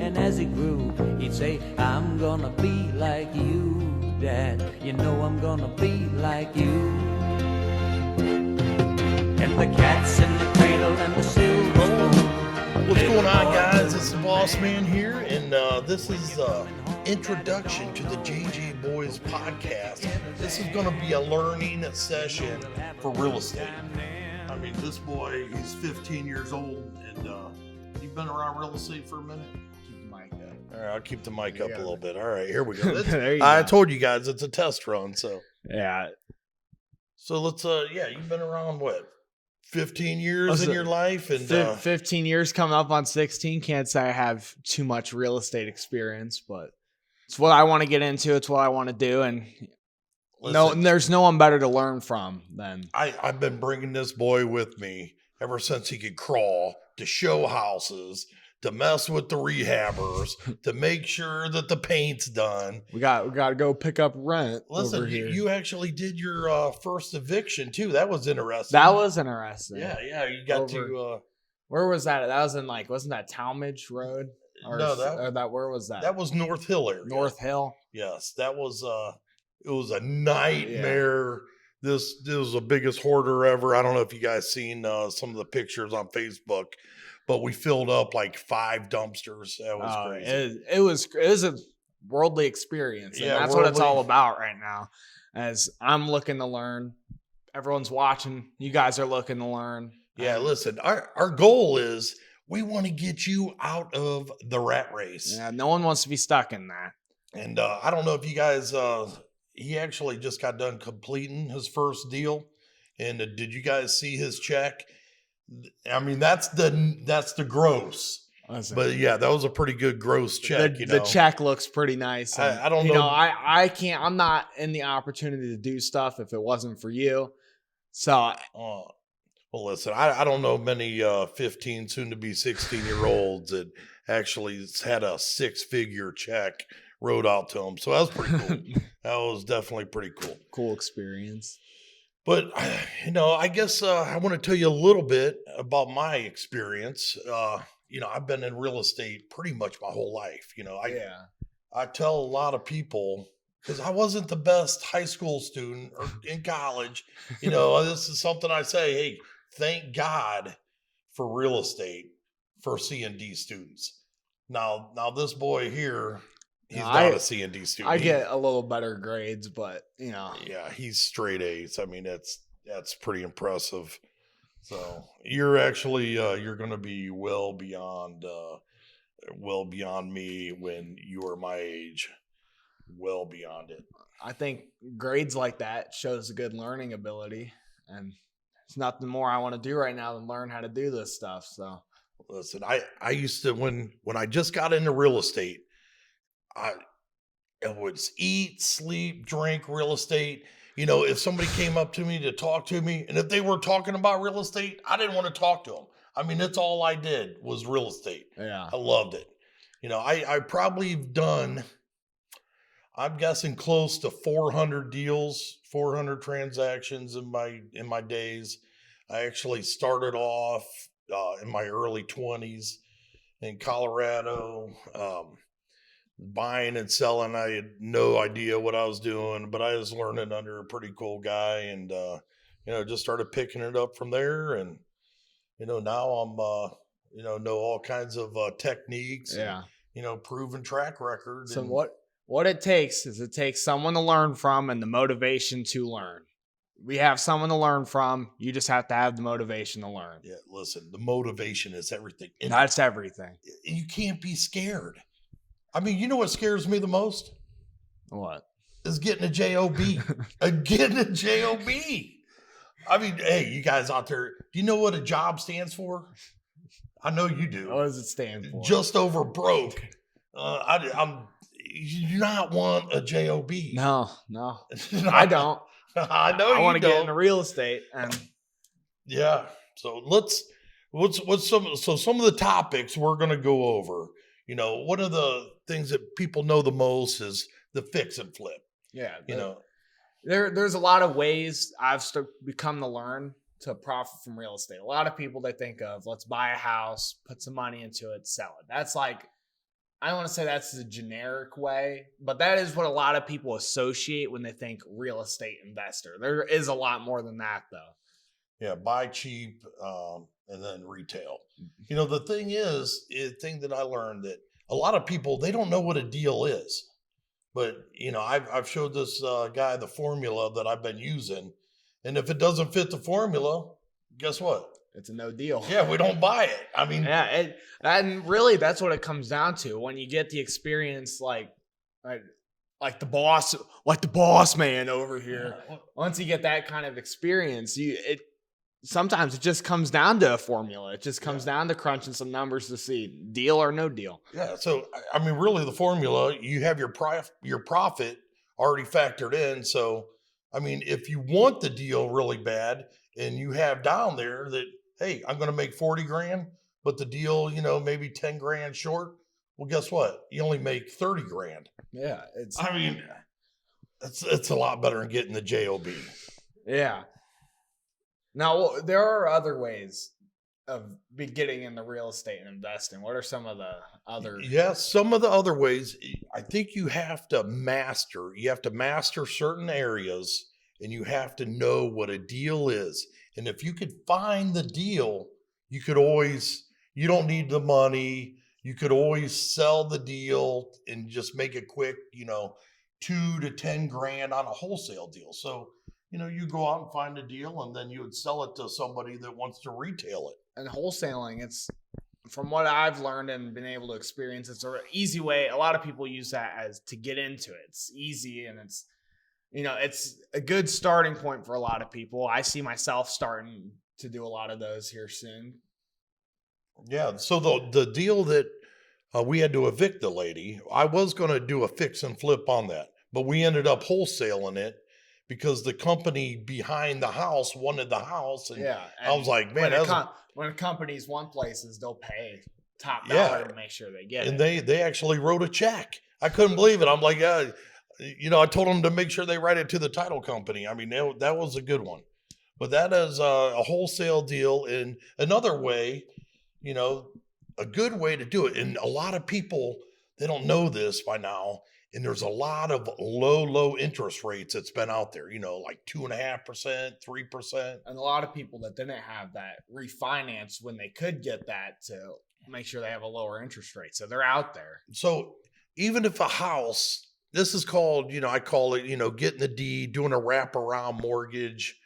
And as he grew, he'd say, I'm gonna be like you, Dad. You know I'm gonna be like you. And the cat's in the cradle and the silver spoon. What's going on, guys? It's the Bossman here, and this is introduction to the JJBoys podcast. This is going to be a learning session for real estate. I mean, this boy, he's 15 years old, and you've been around real estate for a minute? Keep the mic up. All right, I'll keep the mic up a little bit. All right, here we go. There you I go. told you guys it's a test run, so. Yeah. So let's, you've been around, what, 15 years in your life? And 15 years coming up on 16. Can't say I have too much real estate experience, but it's what I want to get into. It's what I want to do. And there's no one better to learn from than I've been bringing this boy with me ever since he could crawl, to show houses, to mess with the rehabbers, to make sure that the paint's done. we got to go pick up rent. Listen, over here. you actually did your first eviction too. That was interesting. That was interesting. Yeah. You got to. Where was that? That was in wasn't that Talmadge Road? Where was that? That was North Hill area. North Hill. Yes, that was. It was a nightmare. Yeah. This was the biggest hoarder ever. I don't know if you guys seen some of the pictures on Facebook, but we filled up like 5 dumpsters. That was crazy. It was a worldly experience. And that's what it's all about right now. As I'm looking to learn, everyone's watching. You guys are looking to learn. Yeah, listen, our goal is we want to get you out of the rat race. Yeah, no one wants to be stuck in that. And I don't know if you guys, he actually just got done completing his first deal. And did you guys see his check? I mean, that's the gross. Listen, but yeah, that was a pretty good gross check. The check looks pretty nice. And, I don't know. I can't. I'm not in the opportunity to do stuff if it wasn't for you. So. Well, listen, I don't know many 15, soon to be 16-year-olds that actually had a 6-figure check wrote out to them. So that was pretty cool. That was definitely pretty cool. Cool experience. But, I guess I want to tell you a little bit about my experience. I've been in real estate pretty much my whole life. I tell a lot of people, because I wasn't the best high school student or in college, this is something I say, hey, thank God for real estate for C&D students. Now this boy here, he's not a C&D student. I get a little better grades, but Yeah, he's straight A's. I mean, that's pretty impressive. So you're actually you're going to be well beyond me when you are my age. Well beyond it. I think grades like that shows a good learning ability, and it's nothing more I want to do right now than learn how to do this stuff. So listen, I used to, when I just got into real estate, I would eat, sleep, drink real estate. If somebody came up to me to talk to me, and if they were talking about real estate, I didn't want to talk to them. I mean, that's all I did was real estate. Yeah, I loved it. I probably done, I'm guessing close to 400 deals, 400 transactions in my days. I actually started off in my early 20s in Colorado, buying and selling. I had no idea what I was doing, but I was learning under a pretty cool guy, and just started picking it up from there. And now I'm know all kinds of techniques. Yeah. And, proven track record. So what it takes is someone to learn from and the motivation to learn. We have someone to learn from. You just have to have the motivation to learn. Yeah, listen, the motivation is everything. And that's everything. You can't be scared. I mean, you know what scares me the most? What? Is getting a job. Getting a job. I mean, hey, you guys out there, do you know what a job stands for? I know you do. What does it stand for? Just over broke. You do not want a job. No, I don't. I know I want to get into real estate, and yeah. So some of the topics we're going to go over. One of the things that people know the most is the fix and flip. Yeah, there's a lot of ways I've become to learn to profit from real estate. A lot of people, they think of, let's buy a house, put some money into it, sell it. That's like I don't want to say that's the generic way, but that is what a lot of people associate when they think real estate investor. There is a lot more than that, though. Yeah, buy cheap and then retail. You know, the thing is, the thing that I learned that a lot of people, they don't know what a deal is. But, you know, I've showed this guy the formula that I've been using. And if it doesn't fit the formula, guess what? It's a no deal. Yeah, we don't buy it. I mean, yeah, and really that's what it comes down to. When you get the experience, like the boss man over here. Once you get that kind of experience, sometimes it just comes down to a formula. It just comes down to crunching some numbers to see deal or no deal. Yeah. So, I mean, really the formula, you have your profit already factored in. So, I mean, if you want the deal really bad and you have down there that, hey, I'm going to make 40 grand, but the deal, you know, maybe 10 grand short. Well, guess what? You only make 30 grand. Yeah. It's a lot better than getting the JOB. Yeah. Now, there are other ways of getting into real estate and investing. What are some of the other? Yes, some of the other ways. I think you have to master certain areas, and you have to know what a deal is. And if you could find the deal, you don't need the money. You could always sell the deal and just make it quick, you know, 2 to 10 grand on a wholesale deal. So, you know, you go out and find a deal and then you would sell it to somebody that wants to retail it. And wholesaling, it's from what I've learned and been able to experience, it's an easy way. A lot of people use that as to get into it. It's easy and it's, you know, it's a good starting point for a lot of people. I see myself starting to do a lot of those here soon. Yeah. So the deal that we had to evict the lady, I was going to do a fix and flip on that, but we ended up wholesaling it because the company behind the house wanted the house. And I was like, man, when companies want places, they'll pay top dollar to make sure they get it. And they actually wrote a check. I couldn't believe it. I'm like, you know, I told them to make sure they write it to the title company. I mean, that was a good one. But that is a wholesale deal. In another way, you know, a good way to do it. And a lot of people, they don't know this by now. And there's a lot of low interest rates that's been out there, you know, like 2.5%, 3%. And a lot of people that didn't have that refinance when they could get that to make sure they have a lower interest rate. So they're out there. So even if a house, this is called, you know, I call it, you know, getting the deed, doing a wraparound mortgage.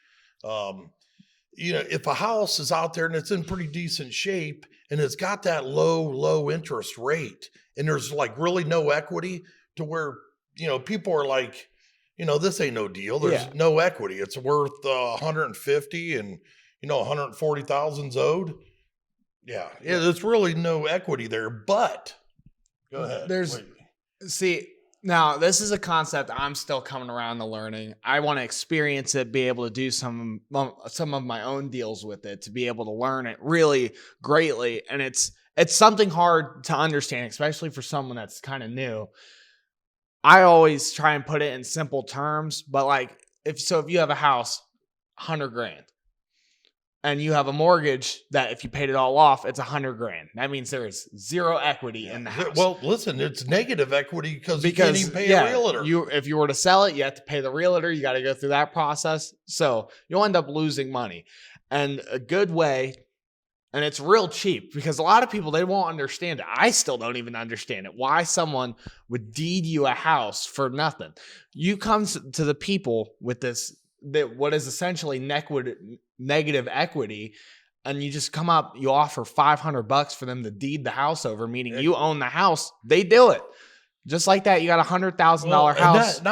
You know, if a house is out there and it's in pretty decent shape and it's got that low interest rate and there's like really no equity to where, you know, people are like, you know, this ain't no deal. There's no equity. It's worth 150 and, you know, 140,000's owed. Yeah. There's really no equity there, but go ahead. Now, this is a concept I'm still coming around to learning. I want to experience it, be able to do some of my own deals with it, to be able to learn it really greatly. And it's something hard to understand, especially for someone that's kind of new. I always try and put it in simple terms, but like if you have a house, 100 grand, and you have a mortgage that if you paid it all off, it's 100 grand. That means there is zero equity in the house. Well, listen, it's negative equity because you can't even pay a realtor. If you were to sell it, you have to pay the realtor. You got to go through that process. So you'll end up losing money. And a good way, and it's real cheap because a lot of people, they won't understand it. I still don't even understand it. Why someone would deed you a house for nothing. You come to the people with what is essentially negative equity, and you just come up, you offer $500 for them to deed the house over, meaning you own the house. They do it. Just like that, you got $100,000 house.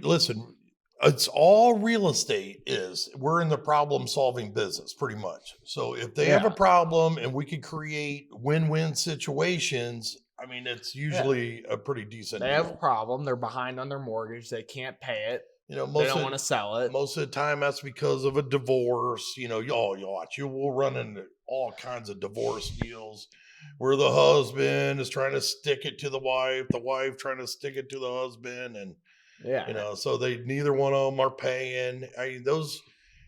Listen, it's all real estate we're in the problem solving business pretty much. So if they have a problem and we can create win-win situations, I mean, it's usually a pretty decent deal. Have a problem. They're behind on their mortgage. They can't pay it. You know, they don't want to sell it. Most of the time that's because of a divorce. You know, you will run into all kinds of divorce deals where the husband is trying to stick it to the wife trying to stick it to the husband. And, you know, so neither one of them are paying. I mean, those,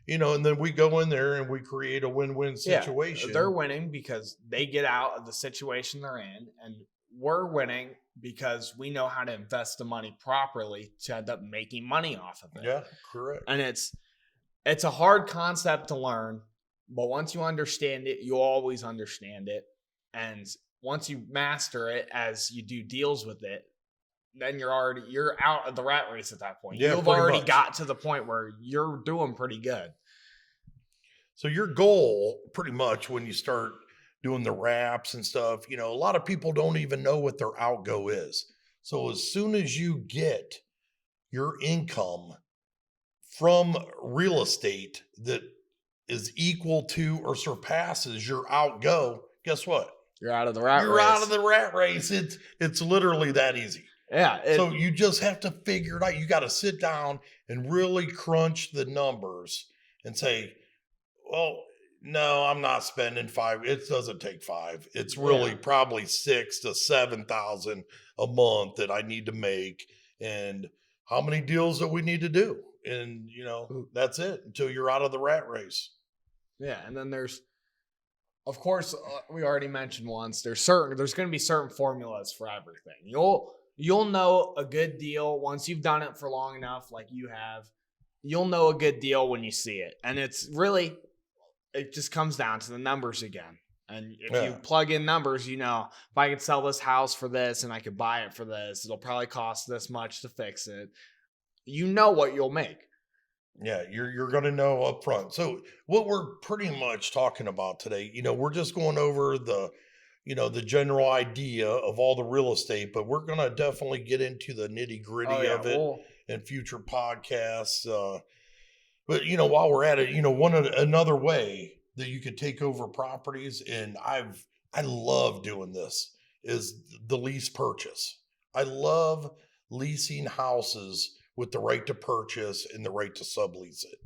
you know, and then we go in there and we create a win-win situation. They're winning because they get out of the situation they're in, and we're winning because we know how to invest the money properly to end up making money off of it. Yeah, correct. And it's a hard concept to learn, but once you understand it, you always understand it. And once you master it as you do deals with it, then you're out of the rat race at that point. Yeah, You've already much. got to the point where you're doing pretty good. So your goal, pretty much, when you start doing the wraps and stuff, a lot of people don't even know what their outgo is. So as soon as you get your income from real estate that is equal to or surpasses your outgo, guess what? You're out of the rat race. You're out of the rat race. It's literally that easy. Yeah. So you just have to figure it out. You got to sit down and really crunch the numbers and say, well, no, I'm not spending $5. It doesn't take $5. It's really probably $6,000 to $7,000 a month that I need to make. And how many deals that we need to do? And, that's it until you're out of the rat race. Yeah. And then there's, of course, we already mentioned once, there's going to be certain formulas for everything. You'll know a good deal once you've done it for long enough, like you have. You'll know a good deal when you see it. And it just comes down to the numbers again. And if you plug in numbers, if I could sell this house for this and I could buy it for this, it'll probably cost this much to fix it. You know what you'll make. Yeah, you're going to know up front. So what we're pretty much talking about today, we're just going over the general idea of all the real estate, but we're going to definitely get into the nitty gritty of it in future podcasts. But while we're at it, another way that you could take over properties, and I love doing this, is the lease purchase. I love leasing houses with the right to purchase and the right to sublease it.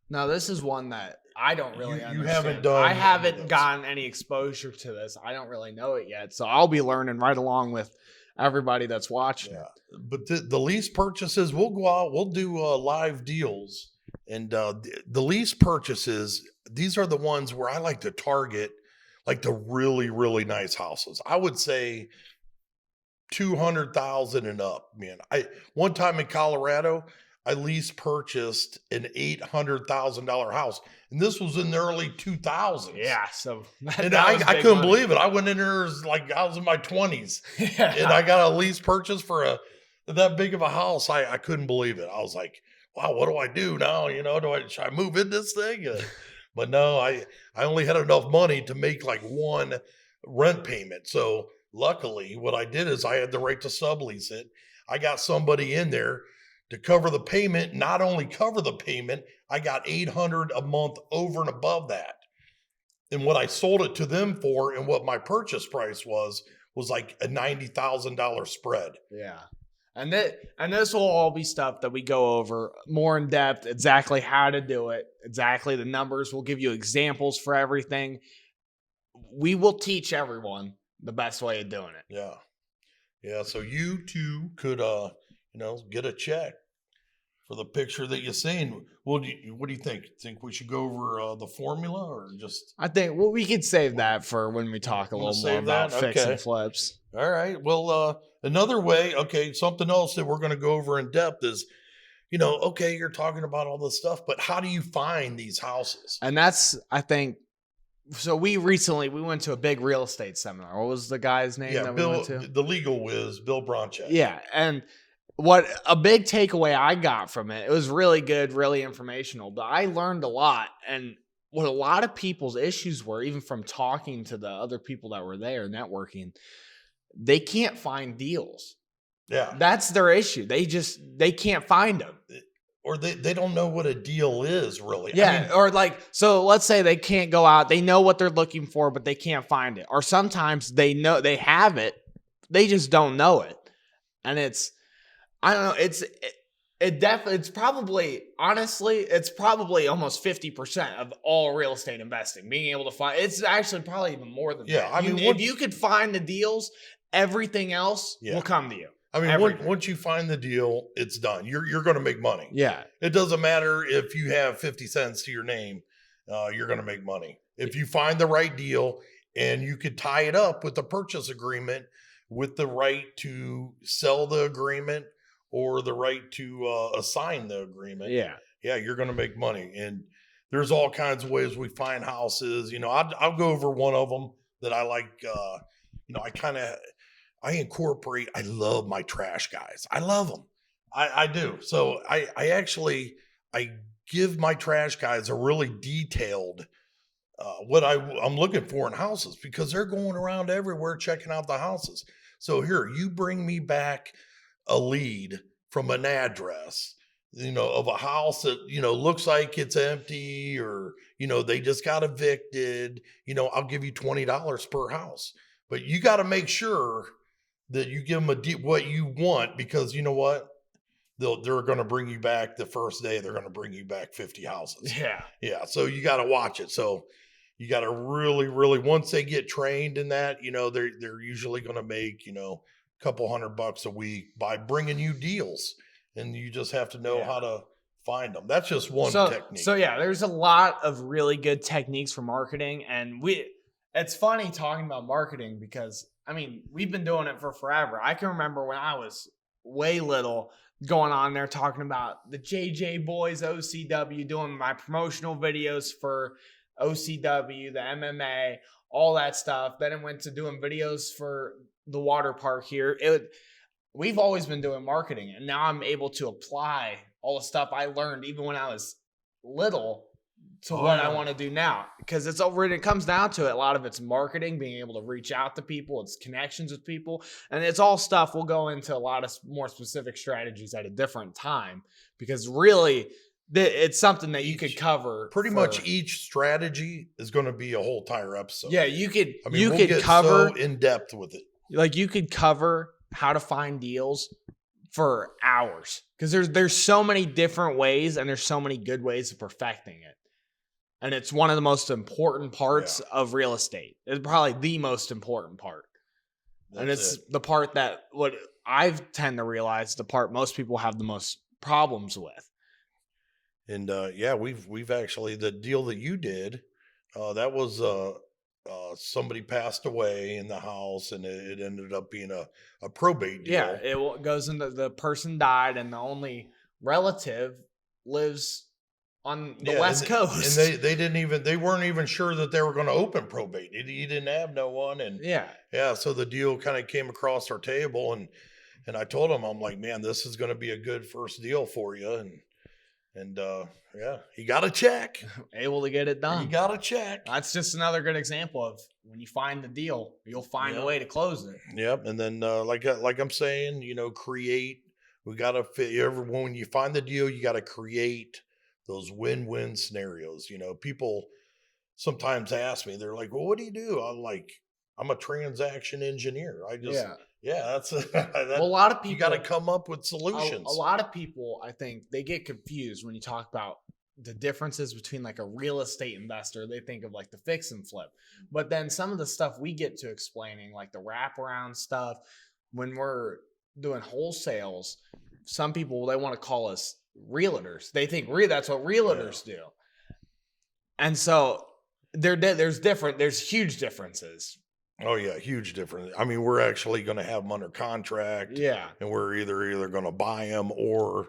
Now, this is one that I don't really understand. You haven't done. I haven't gotten any exposure to this. I don't really know it yet, so I'll be learning right along with everybody that's watching. Yeah, but the lease purchases, we'll go out, we'll do live deals. And the lease purchases, these are the ones where I like to target like the really, really nice houses. I would say 200,000 and up, man. One time in Colorado, I lease purchased an $800,000 house, and this was in the early 2000s. Yeah, so I couldn't believe it. I went in there like I was in my 20s, and I got a lease purchase for that big of a house. I couldn't believe it. I was like, wow, what do I do now? Should I move in this thing? But no, I only had enough money to make like one rent payment. So luckily what I did is I had the right to sublease it. I got somebody in there to cover the payment. Not only cover the payment, I got $800 a month over and above that. And what I sold it to them for and what my purchase price was like a $90,000 spread. Yeah. And this will all be stuff that we go over more in depth, exactly how to do it, exactly the numbers. We'll give you examples for everything. We will teach everyone the best way of doing it. Yeah. Yeah. So you too could, get a check for the picture that you're seeing. What do you think? Think we should go over the formula or just? I think we could save that for when we talk a little more about fixing flips. All right. Well, another way, something else that we're going to go over in depth is, you're talking about all this stuff, but how do you find these houses? And that's, I think, so we went to a big real estate seminar. What was the guy's name that we went to? The legal whiz, Bill Bronchek. Yeah. And what a big takeaway I got from it was really good, really informational, but I learned a lot. And what a lot of people's issues were, even from talking to the other people that were there, networking, they can't find deals. Yeah. That's their issue. They can't find them. Or they don't know what a deal is really. Yeah. So let's say they can't go out. They know what they're looking for, but they can't find it. Or sometimes they know they have it. They just don't know it. And I don't know. It's probably almost 50% of all real estate investing, being able to find. It's actually probably even more than that. If you could find the deals, everything else will come to you. Once you find the deal, it's done. You're going to make money. Yeah. It doesn't matter if you have 50 cents to your name. You're going to make money. If you find the right deal and you could tie it up with the purchase agreement with the right to sell the agreement or the right to assign the agreement, yeah, you're going to make money. And there's all kinds of ways we find houses. I'll go over one of them that I like. I incorporate. I love my trash guys. I love them. I do. So I give my trash guys a really detailed what I'm looking for in houses, because they're going around everywhere checking out the houses. So here, you bring me back a lead from an address, of a house that, looks like it's empty, or, they just got evicted, I'll give you $20 per house. But you got to make sure that you give them what you want, because you know what? They're going to bring you back the first day. They're going to bring you back 50 houses. Yeah. So you got to watch it. So you got to really, really, once they get trained in that, they're usually going to make, a couple $100 a week by bringing you deals, and you just have to know how to find them. That's just one technique. So yeah, there's a lot of really good techniques for marketing, and it's funny talking about marketing because we've been doing it for forever. I can remember when I was way little going on there talking about the JJBoys, OCW, doing my promotional videos for OCW, the MMA, all that stuff. Then it went to doing videos for the water park here. We've always been doing marketing, and now I'm able to apply all the stuff I learned even when I was little to what I want to do now, because it comes down to it. A lot of it's marketing, being able to reach out to people, it's connections with people, and it's all stuff. We'll go into a lot of more specific strategies at a different time, because really it's something that you could cover. Pretty much each strategy is going to be a whole entire episode. Yeah, you could get cover so in depth with it. Like you could cover how to find deals for hours, because there's so many different ways, and there's so many good ways of perfecting it. And it's one of the most important parts of real estate. It's probably the most important part. And it's the part that what I tend to realize, the part most people have the most problems with. And we've actually, the deal that you did, that was somebody passed away in the house, and it ended up being a probate deal. Yeah, it goes into the person died, and the only relative lives on the West Coast. And they weren't even sure that they were going to open probate. He didn't have no one. And so the deal kind of came across our table, and I told him, I'm like, man, this is going to be a good first deal for you. And he got a check. Able to get it done. He got a check. That's just another good example of when you find the deal, you'll find a way to close it. Yep. And then like I'm saying, create. We got to fit. When you find the deal, you got to create those win-win scenarios. People sometimes ask me, they're like, well, what do you do? I'm like, I'm a transaction engineer. I just, that's a lot of people, you got to come up with solutions. A lot of people, I think, they get confused when you talk about the differences between like a real estate investor. They think of like the fix and flip, but then some of the stuff we get to explaining, like the wraparound stuff, when we're doing wholesales, some people, they want to call us realtors. They think that's what realtors do. And so there's huge differences. Oh yeah, huge difference. We're actually going to have them under contract. Yeah. And we're either going to buy them or,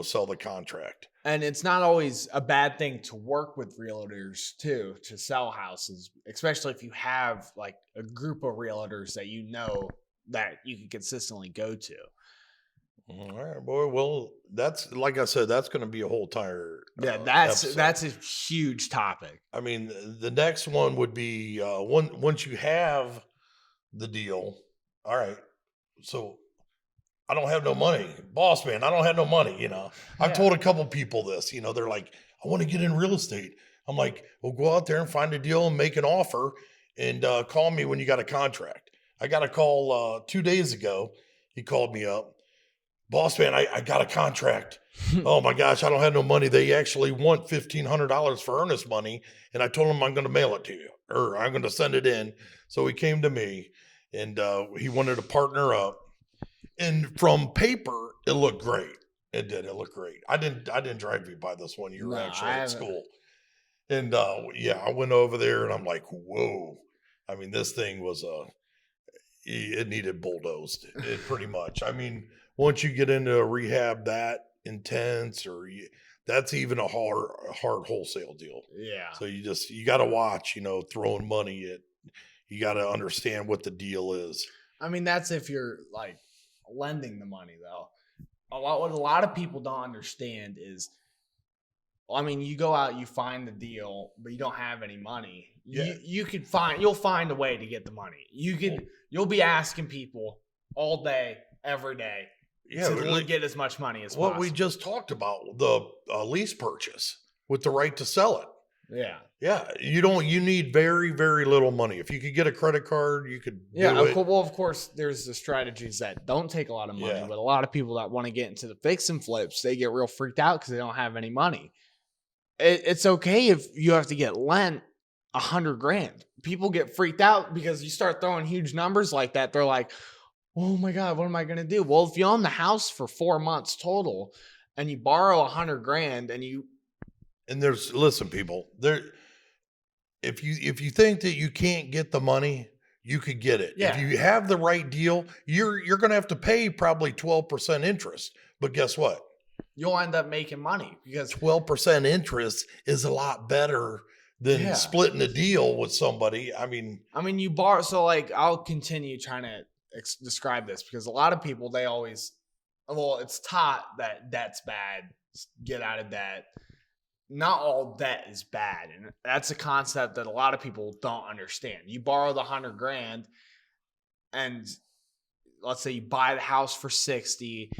sell the contract. And it's not always a bad thing to work with realtors too, to sell houses, especially if you have like a group of realtors that that you can consistently go to. All right, boy. Well, that's, like I said, that's going to be a whole entire that's a huge topic. The next one would be once you have the deal. All right, so I don't have no money, boss man. I don't have no money. I've told a couple people this. They're like, I want to get in real estate. I'm like, well, go out there and find a deal and make an offer, and call me when you got a contract. I got a call 2 days ago. He called me up. Boss man, I got a contract. Oh my gosh, I don't have no money. They actually want $1,500 for earnest money. And I told him I'm going to mail it to you, or I'm going to send it in. So he came to me, and he wanted to partner up. And from paper, it looked great. It did. It looked great. I didn't drive you by this one. You were actually at school. And I went over there, and I'm like, whoa. This thing was it needed bulldozed. It pretty much. I mean, once you get into a rehab that intense, that's even a hard wholesale deal. Yeah. So you got to watch, throwing money at. You got to understand what the deal is. I mean, that's if you're like lending the money, though. What a lot of people don't understand is, I mean, you go out, you find the deal, but you don't have any money. Yeah. You'll find a way to get the money. You'll be asking people all day, every day, to get as much money as possible. What we just talked about, the lease purchase with the right to sell it. Yeah. Yeah. You need very, very little money. If you could get a credit card, you could do it. Well, of course, there's the strategies that don't take a lot of money, but a lot of people that want to get into the fix and flips, they get real freaked out because they don't have any money. It's okay if you have to get lent $100,000. People get freaked out because you start throwing huge numbers like that. They're like, oh my God, what am I going to do? Well, if you own the house for 4 months total and you borrow $100,000 listen, people, if you think that you can't get the money, you could get it. Yeah. If you have the right deal, you're going to have to pay probably 12% interest. But guess what? You'll end up making money because 12% interest is a lot better than splitting a deal with somebody. I mean, you borrow. So like, I'll continue trying to describe this because a lot of people, it's taught that debt's bad. Get out of debt. Not all debt is bad. And that's a concept that a lot of people don't understand. You borrow the $100,000 and let's say you buy the house for 60,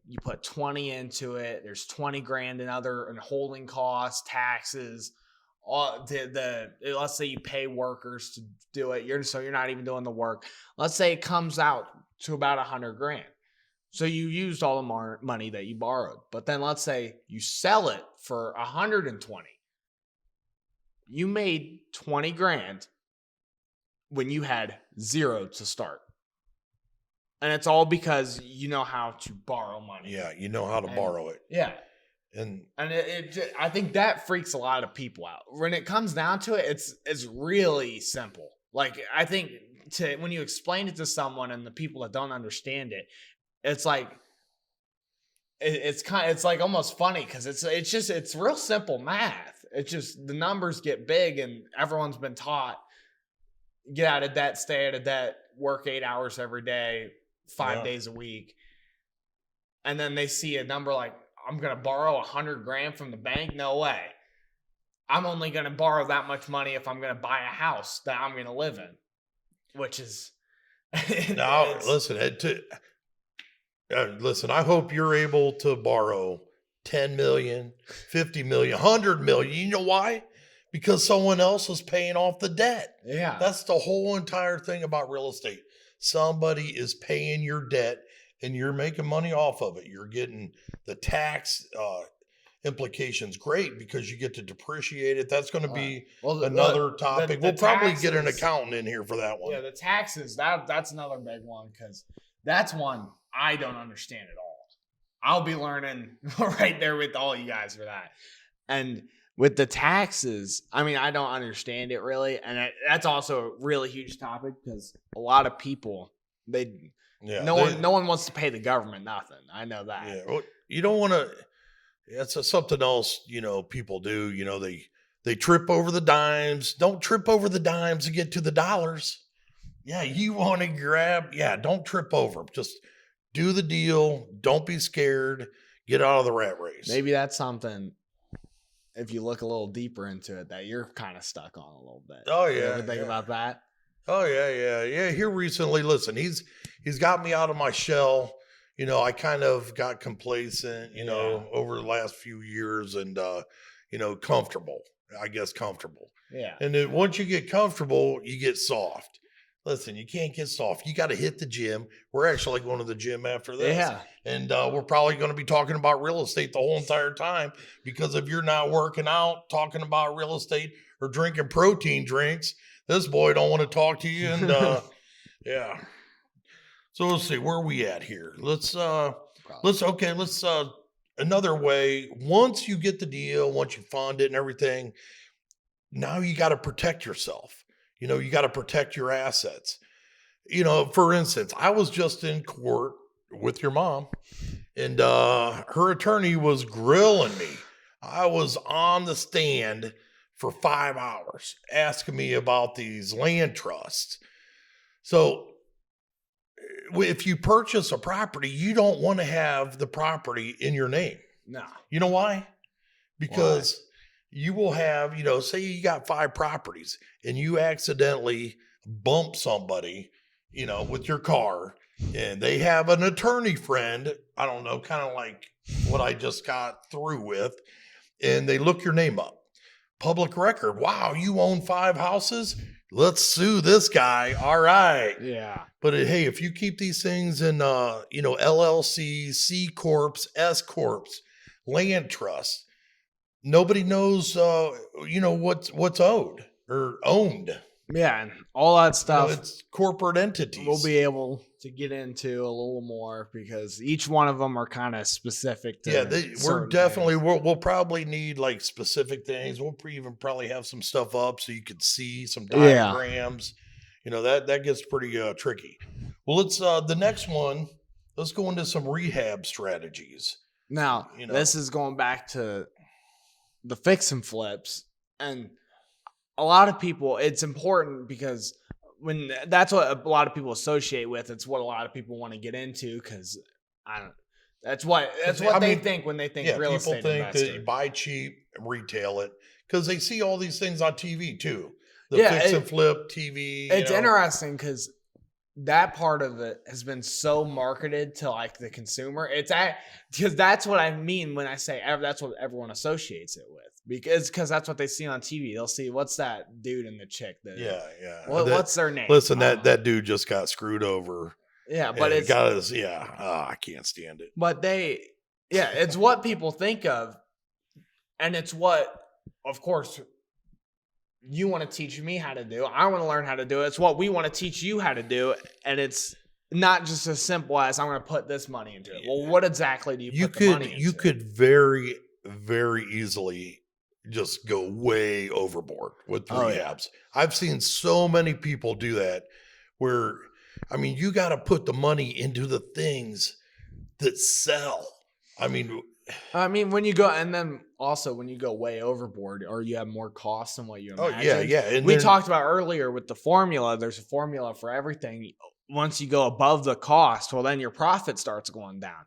you put 20 into it. There's 20 grand in holding costs, taxes, let's say you pay workers to do it. You're not even doing the work. Let's say it comes out to about $100,000. So you used all the money that you borrowed, but then let's say you sell it for 120. You made 20 grand when you had zero to start. And it's all because you know how to borrow money. Yeah, you know how to borrow it. Yeah. And I think that freaks a lot of people out. When it comes down to it, it's really simple. Like, I think when you explain it to someone and the people that don't understand it, it's like it's like almost funny because it's real simple math. It's just the numbers get big and everyone's been taught get out of debt, stay out of debt, work 8 hours every day, 5 days a week. And then they see a number like, I'm going to borrow $100,000 from the bank. No way. I'm only going to borrow that much money if I'm going to buy a house that I'm going to live in, which is. Now, listen, I hope you're able to borrow 10 million, 50 million, 100 million. You know why? Because someone else is paying off the debt. Yeah. That's the whole entire thing about real estate. Somebody is paying your debt and you're making money off of it. You're getting the tax implications great because you get to depreciate it. That's going to be another topic. We'll probably get an accountant in here for that one. Yeah, the taxes, that's another big one because that's one I don't understand at all. I'll be learning right there with all you guys for that. And with the taxes, I mean, I don't understand it really. And that's also a really huge topic because a lot of people, no one wants to pay the government nothing. I know that. Yeah, well, you don't want to. It's something else. People do. They trip over the dimes. Don't trip over the dimes to get to the dollars. Yeah, you want to grab. Yeah, don't trip over. Just do the deal. Don't be scared. Get out of the rat race. Maybe that's something. If you look a little deeper into it, that you're kind of stuck on a little bit. Oh yeah. You ever think about that? Oh yeah. Here recently, listen, he's got me out of my shell. I kind of got complacent, over the last few years and, comfortable, I guess comfortable. Yeah. And then once you get comfortable, you get soft. Listen, you can't get soft. You got to hit the gym. We're actually going to the gym after this. Yeah. And we're probably going to be talking about real estate the whole entire time because if you're not working out, talking about real estate or drinking protein drinks, this boy don't want to talk to you. And yeah. So let's see, where are we at here? Let's another way. Once you get the deal, once you fund it and everything, now you got to protect yourself. You got to protect your assets. For instance, I was just in court with your mom, and her attorney was grilling me. I was on the stand for 5 hours asking me about these land trusts. So if you purchase a property, you don't want to have the property in your name. No. You know why? Because you will have, say you got 5 properties and you accidentally bump somebody, with your car, and they have an attorney friend, I don't know, kind of like what I just got through with, and they look your name up. Public record. Wow, you own 5 houses? Let's sue this guy. All right. Yeah. But hey, if you keep these things in, LLC, C Corps, S Corps, land trust, nobody knows, what's owed or owned. Yeah, and all that stuff. It's corporate entities. We'll be able to get into a little more because each one of them are kind of specific to. We'll probably need like specific things. We'll even probably have some stuff up so you could see some diagrams. That gets pretty tricky. Well, let's the next one. Let's go into some rehab strategies. Now, this is going back to the fix and flips, and a lot of people, it's important because that's what a lot of people associate with. It's what a lot of people want to get into because that's what they think when they think real estate people think investor. that you buy cheap and retail it because they see all these things on TV too. Fix and flip TV. It's interesting because that part of it has been so marketed to like the consumer. Because that's what I mean when I say that's what everyone associates it with. Because that's what they see on TV. They'll see what's that dude and the chick. What's their name? Listen, that dude just got screwed over. Yeah, but it's got his. I can't stand it. But it's what people think of, and it's what, of course, you want to teach me how to do. I want to learn how to do it. It's what we want to teach you how to do, and it's not just as simple as I'm going to put this money into it. Well, what exactly do you put the money into? You could very, very easily just go way overboard with rehabs. Yeah. I've seen so many people do that where, you got to put the money into the things that sell. When you go, and then also when you go way overboard or you have more costs than what you imagine. Oh, yeah. And we talked about earlier with the formula, there's a formula for everything. Once you go above the cost, well, then your profit starts going down.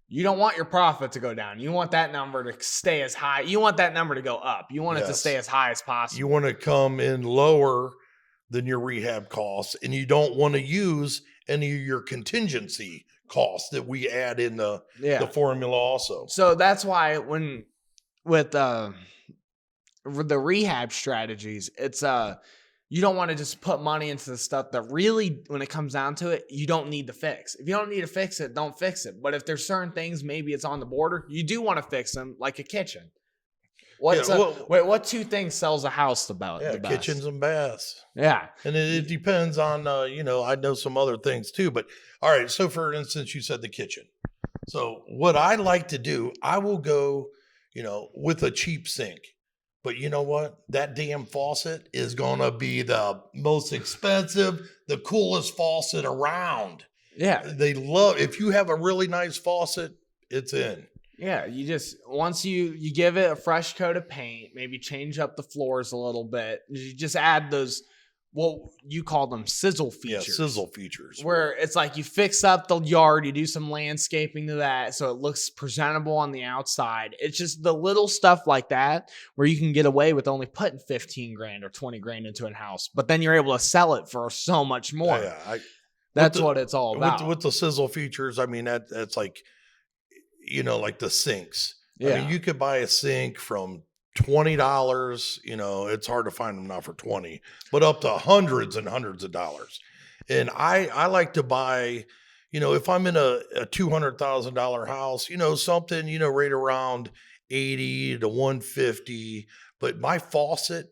You don't want your profit to go down. You want that number to stay as high. You want that number to go up. You want it to stay as high as possible. You want to come in lower than your rehab costs, and you don't want to use any of your contingency costs that we add in the formula also. So that's why with the rehab strategies, it's you don't want to just put money into the stuff that really, when it comes down to it, you don't need to fix. If you don't need to fix it, don't fix it. But if there's certain things, maybe it's on the border, you do want to fix them, like a kitchen. What 2 things sells a house the best? Kitchens and baths. Yeah. And it depends on, I know some other things too. But all right, so for instance, you said the kitchen. So what I like to do, I will go, with a cheap sink. But you know what? That damn faucet is going to be the most expensive, the coolest faucet around. Yeah. They love, if you have a really nice faucet, it's in. Yeah, you just, once you give it a fresh coat of paint, maybe change up the floors a little bit, you just add those, you call them sizzle features. Yeah, sizzle features. Where it's like you fix up the yard, you do some landscaping to that so it looks presentable on the outside. It's just the little stuff like that where you can get away with only putting 15 grand or 20 grand into a house, but then you're able to sell it for so much more. Yeah, that's what it's all about. With the sizzle features, that's like, like the sinks. Yeah. You could buy a sink from $20, it's hard to find them now for 20, but up to hundreds and hundreds of dollars. And I like to buy, if I'm in a $200,000 house, something, right around 80 to 150, but my faucet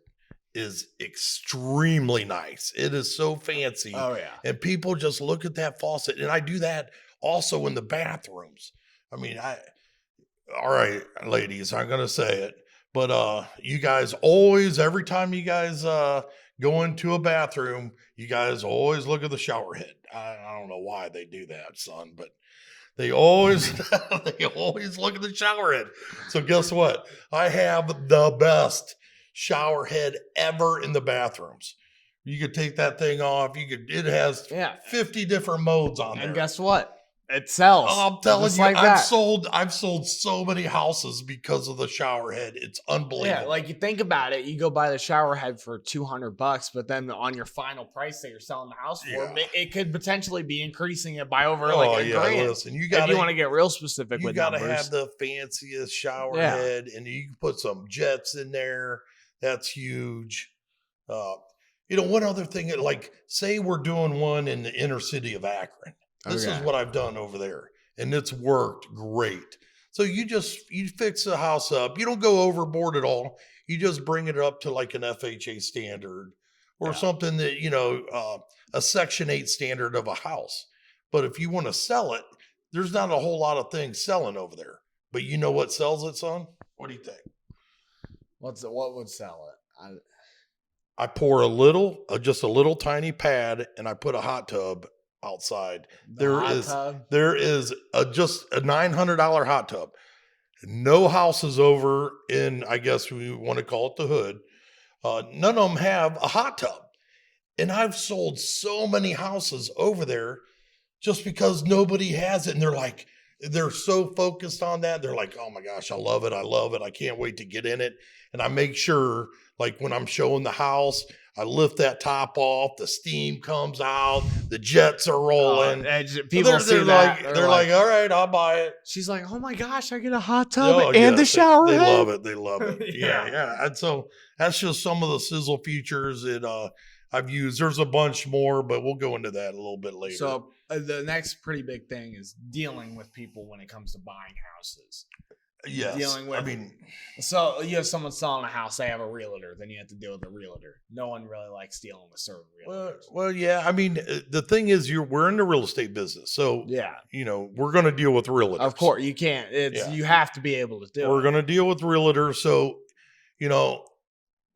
is extremely nice. It is so fancy. Oh yeah. And people just look at that faucet, and I do that also in the bathrooms. All right, ladies, I'm going to say it. But you guys always, every time you guys go into a bathroom, you guys always look at the shower head. I don't know why they do that, son, but they always they always look at the shower head. So guess what? I have the best shower head ever in the bathrooms. You could take that thing off. It has 50 different modes on there. And guess what? It sells. Oh, I'm telling you, like I've sold so many houses because of the shower head. It's unbelievable. Yeah, like you think about it, you go buy the shower head for $200, but then on your final price that you're selling the house for, it could potentially be increasing it by over like a grand. Listen, if you want to get real specific with numbers. You got to have the fanciest shower head, and you can put some jets in there. That's huge. One other thing, like say we're doing one in the inner city of Akron. This is what I've done over there, and it's worked great. So you fix the house up. You don't go overboard at all. You just bring it up to like an FHA standard or something that, a Section 8 standard of a house. But if you want to sell it, there's not a whole lot of things selling over there. But you know what sells it, son? What do you think? What would sell it? I pour just a little tiny pad, and I put a hot tub outside. There is just a $900 hot tub. No houses over in, I guess we want to call it the hood. None of them have a hot tub. And I've sold so many houses over there just because nobody has it. And they're so focused on that. They're like, oh my gosh, I love it. I can't wait to get in it. And I make sure, like when I'm showing the house, I lift that top off, the steam comes out, the jets are rolling. People see that. They're like, all right, I'll buy it. She's like, oh my gosh, I get a hot tub and the shower head. They love it. Yeah. And so that's just some of the sizzle features that I've used. There's a bunch more, but we'll go into that a little bit later. So the next pretty big thing is dealing with people when it comes to buying houses. Yes. So you have someone selling a house, they have a realtor, then you have to deal with a realtor. No one really likes dealing with certain realtors. Well, yeah. The thing is, we're in the real estate business. So, we're going to deal with realtors. Of course, you can't. You have to be able to do it. We're going to deal with realtors. So,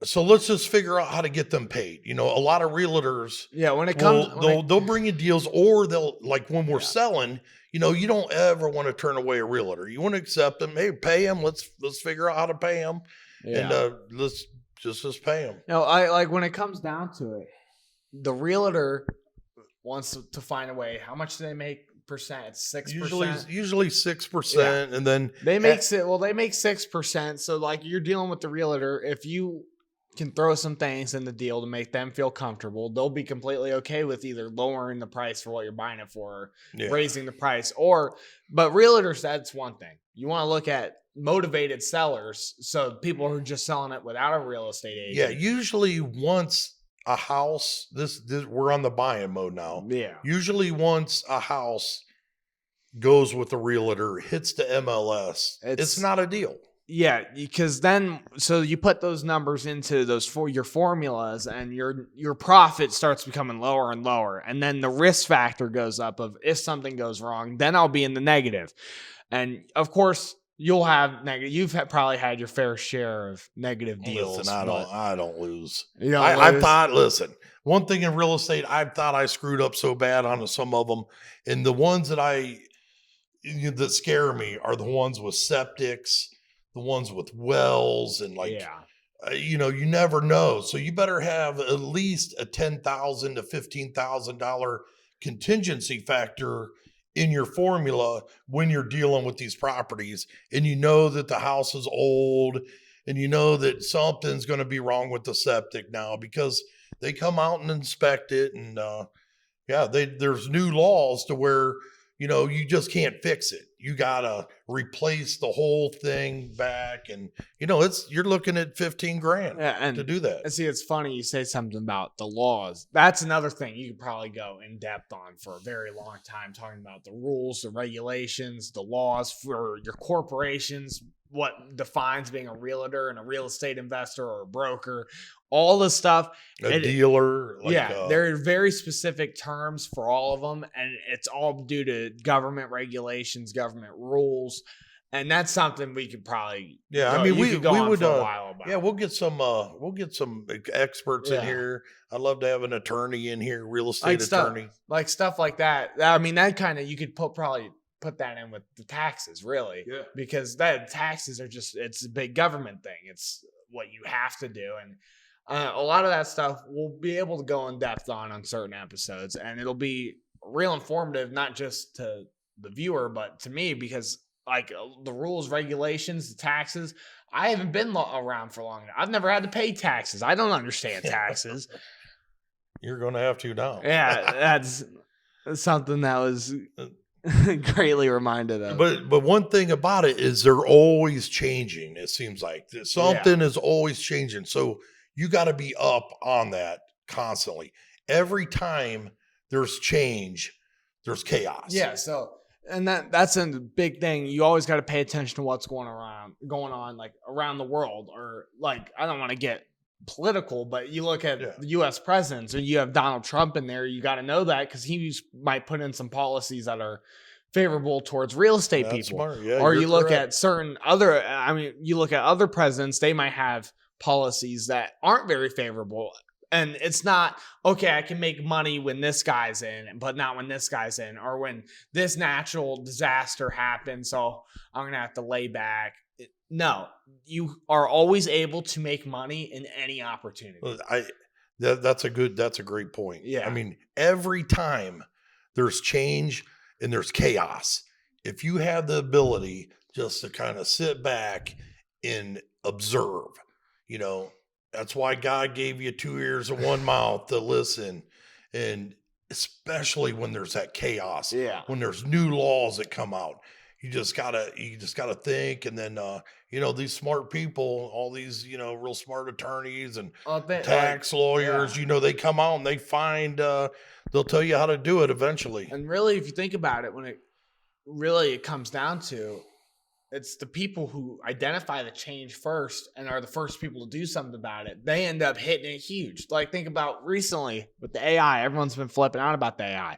so let's just figure out how to get them paid. A lot of realtors, when it comes, they'll bring you deals, or they'll, like when we're selling, you don't ever want to turn away a realtor. You want to accept them. Hey, pay them. Let's figure out how to pay them, and let's just pay them. I like when it comes down to it, the realtor wants to find a way. How much do they make? Percent? It's 6%. Usually 6%, and then they make 6%. So like you're dealing with the realtor. If you can throw some things in the deal to make them feel comfortable, they'll be completely okay with either lowering the price for what you're buying it for, or raising the price, but realtors, that's one thing. You want to look at motivated sellers, so people who are just selling it without a real estate agent. Yeah, usually once a house, this we're on the buying mode now. Yeah. Usually once a house goes with the realtor, hits the MLS, it's not a deal. Yeah, because then, so you put those numbers into your formulas, and your profit starts becoming lower and lower, and then the risk factor goes up of if something goes wrong, then I'll be in the negative, and of course you'll have negative. You've probably had your fair share of negative deals. Listen, I don't lose. I thought, listen, one thing in real estate, I thought I screwed up so bad on some of them, and the ones that that scare me are the ones with septics. The ones with wells and you never know. So you better have at least a $10,000 to $15,000 contingency factor in your formula when you're dealing with these properties. And you know that the house is old, and you know that something's going to be wrong with the septic now because they come out and inspect it. And there's new laws to where, you just can't fix it. You got to replace the whole thing back. And, you're looking at $15,000 to do that. And see, it's funny you say something about the laws. That's another thing you could probably go in depth on for a very long time, talking about the rules, the regulations, the laws for your corporations, what defines being a realtor and a real estate investor or a broker, all the stuff. A dealer. There are very specific terms for all of them, and it's all due to government regulations, government rules. And that's something we could probably we could go on would for a while about. we'll get some experts in here. I'd love to have an attorney in here, real estate attorney. Stuff like that. I mean, that kind of you could probably put that in with the taxes, really. Yeah. Because taxes are it's a big government thing. It's what you have to do. And a lot of that stuff we'll be able to go in depth on certain episodes, and it'll be real informative, not just to the viewer, but to me, because like the rules, regulations, the taxes. I haven't been around for long. I've never had to pay taxes. I don't understand taxes. You're going to have to now. Yeah, that's something that was greatly reminded of. But one thing about it is they're always changing. It seems like something is always changing. So you got to be up on that constantly. Every time there's change, there's chaos. Yeah. So. And that's a big thing. You always got to pay attention to what's going on like around the world, or like, I don't want to get political, but you look at the U.S. presidents, and you have Donald Trump in there. You got to know that because he might put in some policies that are favorable towards real estate people. Smart. Yeah, or you look at certain other, you look at other presidents, they might have policies that aren't very favorable. And it's not, okay, I can make money when this guy's in, but not when this guy's in, or when this natural disaster happens, so I'm going to have to lay back. No, you are always able to make money in any opportunity. That's a great point. Yeah. I mean, every time there's change and there's chaos, if you have the ability just to kind of sit back and observe, that's why God gave you 2 ears and 1 mouth to listen. And especially when there's that chaos, when there's new laws that come out, you just gotta think. And then, these smart people, all these, real smart attorneys and tax lawyers, they come out and they find, they'll tell you how to do it eventually. And really, if you think about it, when it comes down to, it's the people who identify the change first and are the first people to do something about it. They end up hitting it huge. Like, think about recently with the AI. Everyone's been flipping out about the AI.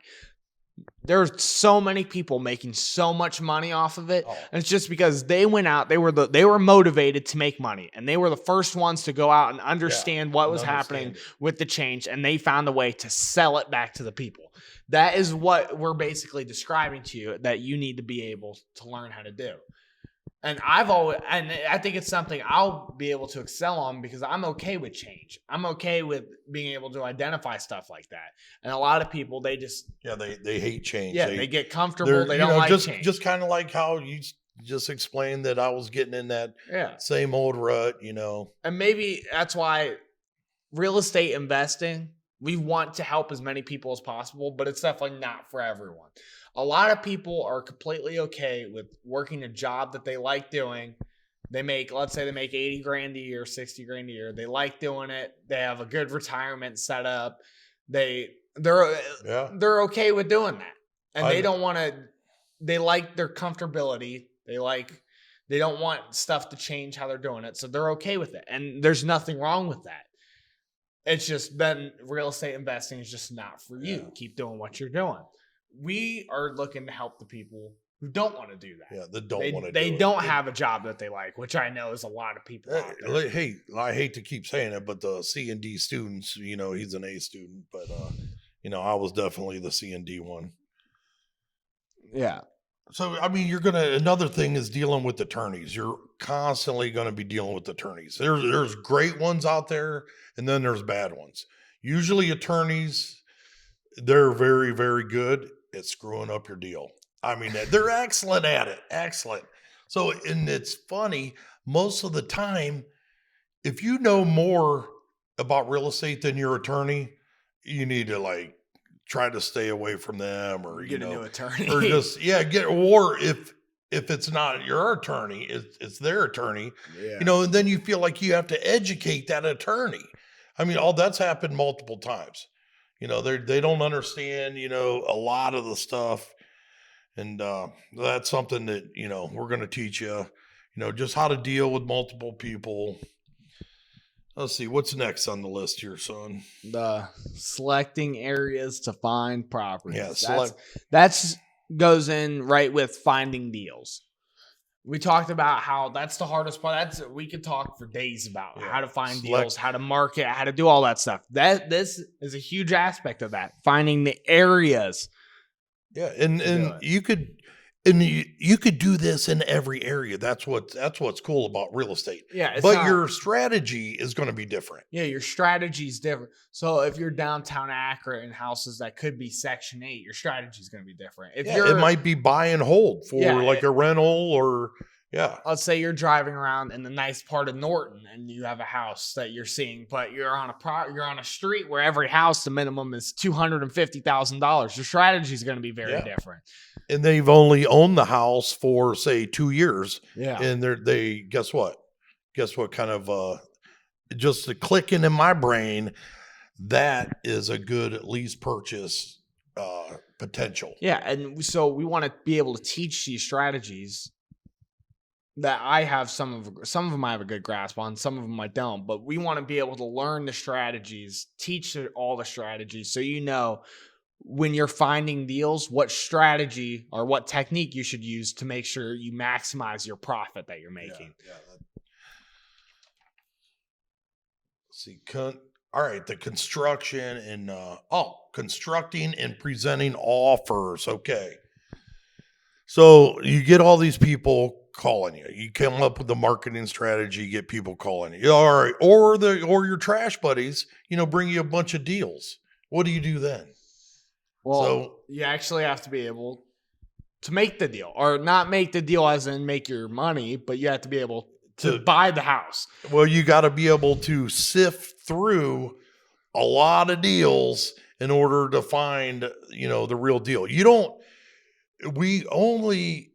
There's so many people making so much money off of it. And it's just because they went out, they were motivated to make money. And they were the first ones to go out and understand what was happening with the change. And they found a way to sell it back to the people. That is what we're basically describing to you, that you need to be able to learn how to do. And I think it's something I'll be able to excel on, because I'm okay with change. I'm okay with being able to identify stuff like that. And a lot of people, they just... Yeah, they hate change. Yeah, they get comfortable. They don't like change. Just kind of like how you just explained that I was getting in that same old rut, And maybe that's why real estate investing, we want to help as many people as possible, but it's definitely not for everyone. A lot of people are completely okay with working a job that they like doing. Let's say they make 80 grand a year, 60 grand a year. They like doing it. They have a good retirement set up. They're okay with doing that. And they like their comfortability. They don't want stuff to change how they're doing it. So they're okay with it. And there's nothing wrong with that. It's just then real estate investing is just not for you. Yeah. Keep doing what you're doing. We are looking to help the people who don't want to do that. Yeah, that don't want to do it. They don't have a job that they like, which I know is a lot of people out there. Hey, I hate to keep saying it, but the C&D students, he's an A student, but, I was definitely the C&D one. Yeah. So, another thing is dealing with attorneys. You're constantly going to be dealing with attorneys. There's great ones out there, and then there's bad ones. Usually attorneys, they're very, very good at screwing up your deal. They're excellent at it. Excellent. So, and it's funny, most of the time, if you know more about real estate than your attorney, you need to try to stay away from them, or get a new attorney, or just or if it's not your attorney, it's their attorney. Yeah. And then you feel like you have to educate that attorney. All that's happened multiple times. They don't understand, a lot of the stuff. And that's something that, we're going to teach you, just how to deal with multiple people. Let's see, what's next on the list here, son? The selecting areas to find properties. Yeah, that's goes in right with finding deals. We talked about how that's the hardest part. We could talk for days about how to find deals, how to market, how to do all that stuff. This is a huge aspect of that. Finding the areas. Yeah, and you could do this in every area. That's what's cool about real estate. Yeah, but your strategy is going to be different. Yeah, your strategy is different. So if you're downtown Akron in houses that could be Section 8, your strategy is going to be different. If it might be buy and hold for a rental or. Yeah. Let's say you're driving around in the nice part of Norton and you have a house that you're seeing, but you're on a street where every house, the minimum is $250,000. Your strategy is going to be very different. And they've only owned the house for say 2 years. Yeah. And they guess what kind of just the clicking in my brain, that is a good lease purchase potential. Yeah. And so we want to be able to teach these strategies that I have some of them I have a good grasp on, some of them I don't, but we want to be able to learn the strategies, teach all the strategies. So, when you're finding deals, what strategy or what technique you should use to make sure you maximize your profit that you're making. All right. The construction and, constructing and presenting offers. Okay. So you get all these people calling you. You come up with the marketing strategy, you get people calling you. All right. Or your trash buddies, bring you a bunch of deals. What do you do then? Well, you actually have to be able to make the deal, or not make the deal as in make your money, but you have to be able to buy the house. Well, you got to be able to sift through a lot of deals in order to find, the real deal. We only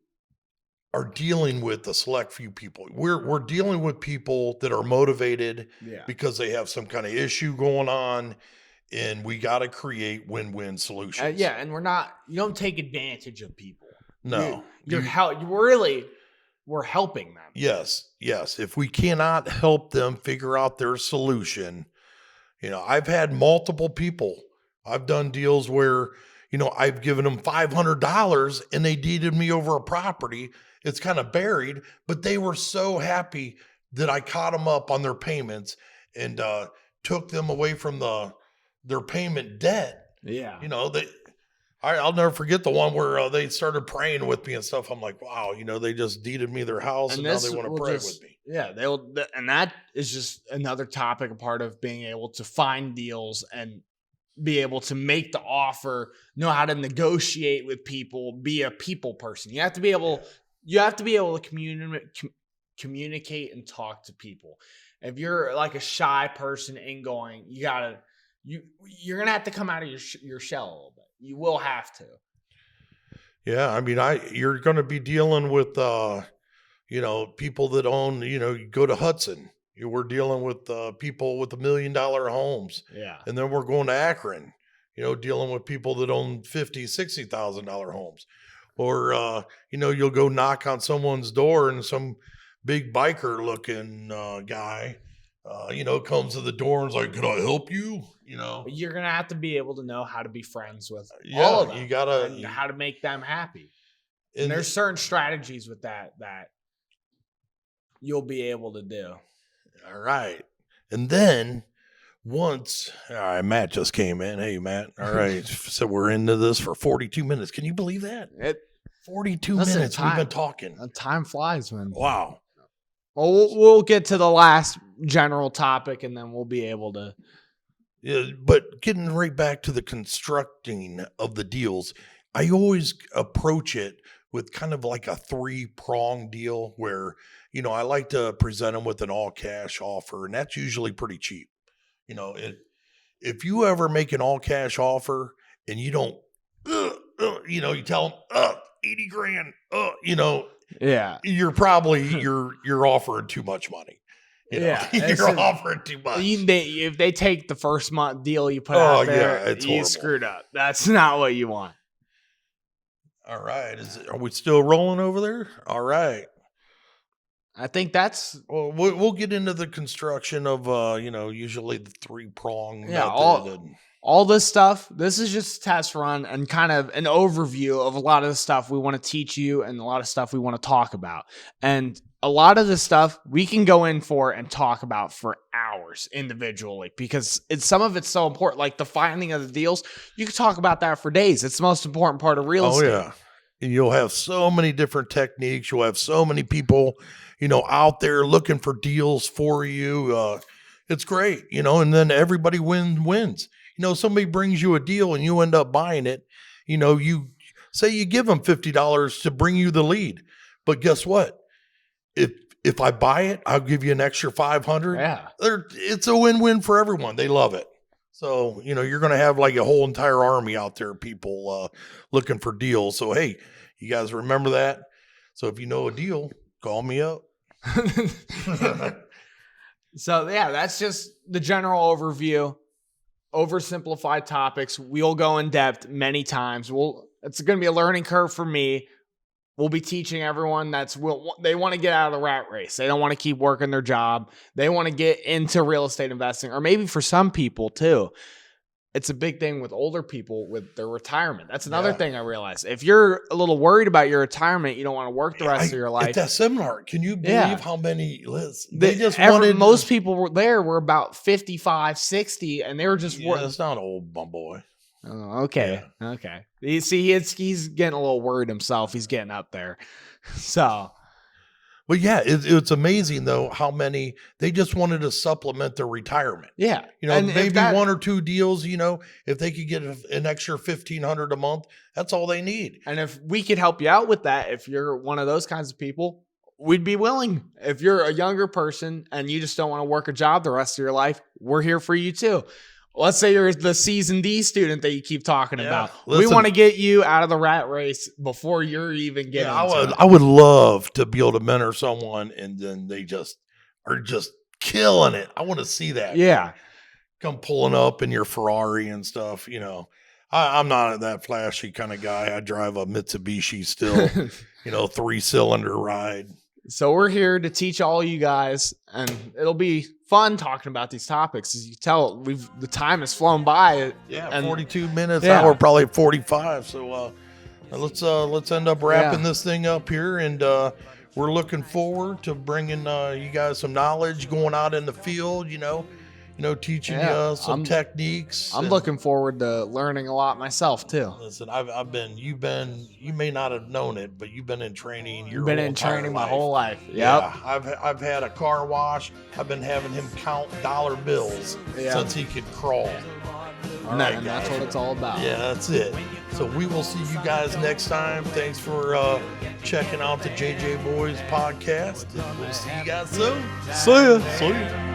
are dealing with a select few people. We're dealing with people that are motivated because they have some kind of issue going on, and we got to create win-win solutions. And you don't take advantage of people. No. We're helping them. Yes. If we cannot help them figure out their solution, I've had multiple people. I've done deals where, I've given them $500 and they deeded me over a property. It's kind of buried, but they were so happy that I caught them up on their payments and took them away from their payment debt. Yeah. I'll never forget the one where they started praying with me and stuff. I'm like, wow, they just deeded me their house and now they want to pray with me. Yeah, and that is just another topic, a part of being able to find deals and be able to make the offer, know how to negotiate with people, be a people person. You have to be able to communicate and talk to people. If you're like a shy person ingoing, you're going to have to come out of your shell a little bit. You will have to. Yeah. I mean, you're going to be dealing with, people that own, you go to Hudson, we're dealing with people with $1 million homes. Yeah. And then we're going to Akron, dealing with people that own $50,000, $60,000 homes. Or, you'll go knock on someone's door and some big biker looking guy, comes to the door and is like, can I help you? You're going to have to be able to know how to be friends with all of them. You gotta, and how to make them happy. And there's certain strategies with that you'll be able to do. All right. And then all right, Matt just came in. Hey, Matt. All right. So we're into this for 42 minutes. Can you believe that? 42 minutes we've been talking. Time flies, man. Wow. Well, we'll get to the last general topic and then we'll be able to. Yeah, but getting right back to the constructing of the deals, I always approach it with kind of like a 3-prong deal where, I like to present them with an all cash offer, and that's usually pretty cheap. If you ever make an all cash offer and you don't, you tell them, 80 grand, yeah, you're probably, you're offering too much money. You're offering too much. If they take the first month deal you put out there, it's you horrible. Screwed up. That's not what you want. All right. Are we still rolling over there? All right. I think that's. Well, we'll get into the construction of, usually the 3-prong method. all this stuff, this is just a test run and kind of an overview of a lot of the stuff we want to teach you and a lot of stuff we want to talk about. And a lot of the stuff we can go in for and talk about for hours individually because some of it's so important, like the finding of the deals. You can talk about that for days. It's the most important part of real estate. Oh, yeah. And you'll have so many different techniques. You'll have so many people, out there looking for deals for you. It's great, and then everybody wins. Somebody brings you a deal and you end up buying it. You say you give them $50 to bring you the lead. But guess what? If I buy it, I'll give you an extra $500. Yeah. It's a win-win for everyone. They love it. So, you're going to have like a whole entire army out there, people looking for deals. So, hey, you guys remember that? So if you know a deal, call me up. So, yeah, that's just the general overview. Oversimplified topics. We'll go in depth many times. It's going to be a learning curve for me. We'll be teaching everyone they want to get out of the rat race. They don't want to keep working their job. They want to get into real estate investing, or maybe for some people too. It's a big thing with older people with their retirement. That's another thing I realized. If you're a little worried about your retirement, you don't want to work the rest of your life. At that seminar, can you believe how many they just wanted? Most people were about 55, 60, and they were just. It's not old bum boy. Oh, okay. Yeah. Okay. You see, he's getting a little worried himself. He's getting up there. So. But yeah, it's amazing though how many they just wanted to supplement their retirement. Yeah, maybe one or two deals. If they could get an extra $1,500 a month, that's all they need. And if we could help you out with that, if you're one of those kinds of people, we'd be willing. If you're a younger person and you just don't want to work a job the rest of your life, we're here for you too. Let's say you're the season D student that you keep talking about. Listen, we want to get you out of the rat race before you're even getting into it. I would love to be able to mentor someone and then they just are just killing it. I want to see that. Yeah. Come pulling up in your Ferrari and stuff. I'm not that flashy kind of guy. I drive a Mitsubishi still, 3-cylinder ride. So we're here to teach all you guys, and it'll be fun talking about these topics. As you tell, the time has flown by. Yeah, and 42 minutes. Now we're probably 45. So let's end up wrapping this thing up here, and we're looking forward to bringing you guys some knowledge, going out in the field. Teaching you some techniques. I'm looking forward to learning a lot myself too. Listen, you may not have known it, but you've been in training my whole life. Yep. Yeah. I've had a car wash. I've been having him count dollar bills since he could crawl. And that's what it's all about. Yeah, that's it. So we will see you guys next time. Thanks for checking out the JJBoys podcast. We'll see you guys soon. See ya.